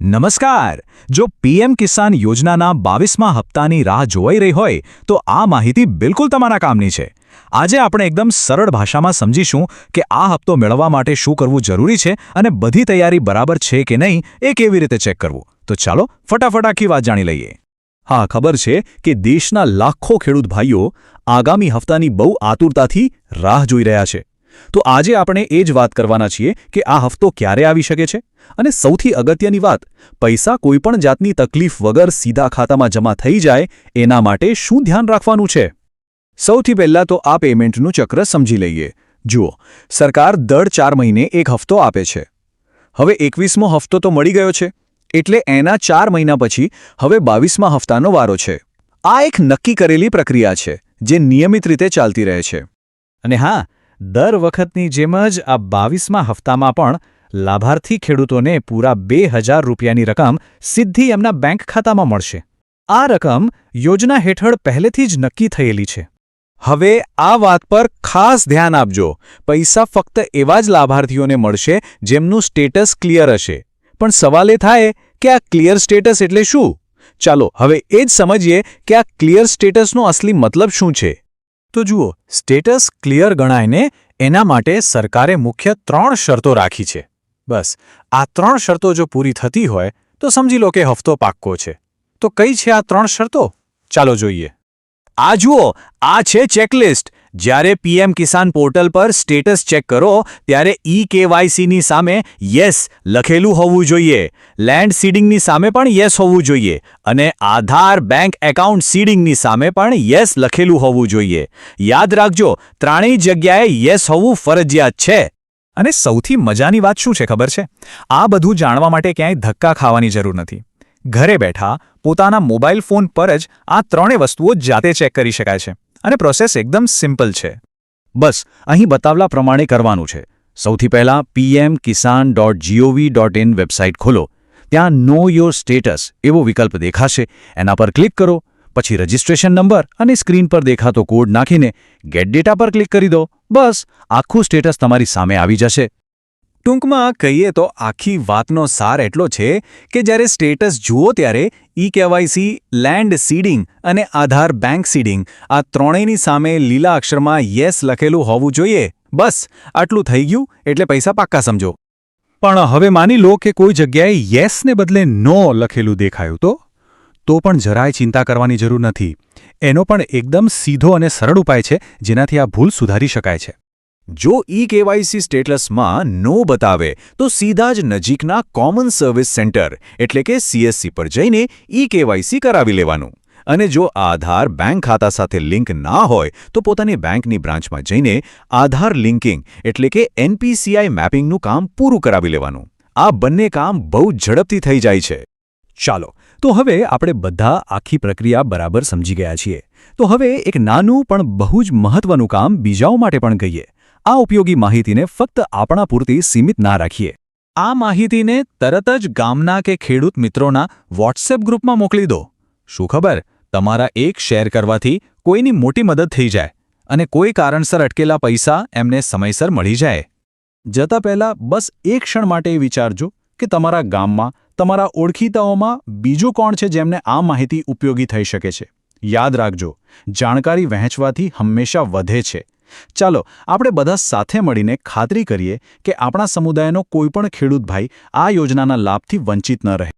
નમસ્કાર. જો પીએમ કિસાન યોજનાના 22મા હપ્તાની રાહ જોવાઈ રહી હોય તો આ માહિતી બિલકુલ તમારા કામની છે. આજે આપણે એકદમ સરળ ભાષામાં સમજીશું કે આ હપ્તો મેળવવા માટે શું કરવું જરૂરી છે અને બધી તૈયારી બરાબર છે કે નહીં એ કેવી રીતે ચેક કરવું. તો ચાલો ફટાફટ આખી વાત જાણી લઈએ. હા, ખબર છે કે દેશના લાખો ખેડૂત ભાઈઓ આગામી હપ્તાની બહુ આતુરતાથી રાહ જોઈ રહ્યા છે. તો આજે આપણે એ જ વાત કરવાના છીએ કે આ હપ્તો ક્યારે આવી શકે છે અને સૌથી અગત્યની વાત, પૈસા કોઈપણ જાતની તકલીફ વગર સીધા ખાતામાં જમા થઈ જાય એના માટે શું ધ્યાન રાખવાનું છે. સૌથી પહેલાં તો આ પેમેન્ટનું ચક્ર સમજી લઈએ. જુઓ, સરકાર દર 4 મહિને એક હપ્તો આપે છે. હવે 21મો હપ્તો તો મળી ગયો છે, એટલે એના 4 મહિના પછી હવે 22મા હપ્તાનો વારો છે. આ એક નક્કી કરેલી પ્રક્રિયા છે જે નિયમિત રીતે ચાલતી રહે છે. અને હા, દર વખતની જેમ જ આ 22મા હપ્તામાં પણ લાભાર્થી ખેડૂતોને પૂરા 2000 રૂપિયાની રકમ સીધી એમના બેંક ખાતામાં મળશે. આ રકમ યોજના હેઠળ પહેલેથી જ નક્કી થયેલી છે. હવે આ વાત પર ખાસ ધ્યાન આપજો. પૈસા ફક્ત એવા જ લાભાર્થીઓને મળશે જેમનું સ્ટેટસ ક્લિયર હશે. પણ સવાલ એ થાય કે આ ક્લિયર સ્ટેટસ એટલે શું? ચાલો હવે એ જ સમજીએ કે આ ક્લિયર સ્ટેટસનો અસલી મતલબ શું છે. તો જુઓ, સ્ટેટસ ક્લિયર ગણાય ને એના માટે સરકારે મુખ્ય 3 શરતો રાખી છે. બસ આ 3 શરતો જો પૂરી થતી હોય તો સમજી લો કે હપ્તો પાક્કો છે. તો કઈ છે આ 3 શરતો? ચાલો જોઈએ. આ જુઓ, આ છે ચેકલિસ્ટ. જ્યારે પીએમ કિસાન પોર્ટલ પર સ્ટેટસ ચેક કરો ત્યારે EKYCની સામે યસ લખેલું હોવું જોઈએ, લેન્ડ સીડિંગની સામે પણ યસ હોવું જોઈએ અને આધાર બેંક એકાઉન્ટ સીડિંગની સામે પણ યસ લખેલું હોવું જોઈએ. યાદ રાખજો, ત્રણેય જગ્યાએ યસ હોવું ફરજિયાત છે. અને સૌથી મજાની વાત શું છે ખબર છે? આ બધું જાણવા માટે ક્યાંય ધક્કા ખાવાની જરૂર નથી. ઘરે બેઠા પોતાના મોબાઈલ ફોન પર જ આ 3 વસ્તુઓ જાતે ચેક કરી શકાય છે. અને પ્રોસેસ એકદમ સિમ્પલ છે. બસ અહીં બતાવલા પ્રમાણે કરવાનું છે. સૌથી પહેલાં pmkisan.gov.in વેબસાઇટ ખોલો. ત્યાં નો યોર સ્ટેટસ એવો વિકલ્પ દેખાશે, એના પર ક્લિક કરો. પછી રજિસ્ટ્રેશન નંબર અને સ્ક્રીન પર દેખાતો કોડ નાખીને ગેટ ડેટા પર ક્લિક કરી દો. બસ આખું સ્ટેટસ તમારી સામે આવી જશે. ટૂંકમાં કહીએ તો આખી વાતનો સાર એટલો છે કે જ્યારે સ્ટેટસ જુઓ ત્યારે EKYC, લેન્ડ સીડિંગ અને આધાર બેંક સીડિંગ આ ત્રણેયની સામે લીલા અક્ષરમાં યસ લખેલું હોવું જોઈએ. બસ આટલું થઈ ગયું એટલે પૈસા પાક્કા સમજો. પણ હવે માની લો કે કોઈ જગ્યાએ યસને બદલે નો લખેલું દેખાયું તો પણ જરાય ચિંતા કરવાની જરૂર નથી. એનો પણ એકદમ સીધો અને સરળ ઉપાય છે જેનાથી આ ભૂલ સુધારી શકાય છે. જો EKYC સ્ટેટસમાં નો બતાવે તો સીધા જ નજીકના કોમન સર્વિસ સેન્ટર એટલે કે CSC પર જઈને EKYC કરાવી લેવાનું. અને જો આધાર બેંક ખાતા સાથે લિંક ના હોય તો પોતાની બેંકની બ્રાન્ચમાં જઈને આધાર લિંકિંગ એટલે કે NPCI મેપિંગનું કામ પૂરું કરાવી લેવાનું. આ બંને કામ બહુ ઝડપથી થઈ જાય છે. ચાલો, તો હવે આપણે બધા આખી પ્રક્રિયા બરાબર સમજી ગયા છીએ. તો હવે એક નાનું પણ બહુ જ મહત્વનું કામ બીજાઓ માટે પણ કહીએ. આ ઉપયોગી માહિતીને ફક્ત આપણા પૂરતી સીમિત ના રાખીએ. આ માહિતીને તરત જ ગામના કે ખેડૂત મિત્રોના WhatsApp ગ્રુપમાં મોકલી દો. શું ખબર, તમારા એક શેર કરવાથી કોઈની મોટી મદદ થઈ જાય અને કોઈ કારણસર અટકેલા પૈસા એમને સમયસર મળી જાય. જતા પહેલાં બસ એક ક્ષણ માટે વિચારજો કે તમારા ગામમાં, તમારા ઓળખીતાઓમાં બીજું કોણ છે જેમને આ માહિતી ઉપયોગી થઈ શકે છે. યાદ રાખજો, જાણકારી વહેંચવાથી હંમેશા વધે છે. ચાલો આપણે બધા સાથે મળીને ખાતરી કરીએ કે આપણા સમુદાયનો કોઈ પણ ખેડૂત ભાઈ આ યોજનાના લાભથી વંચિત ન રહે.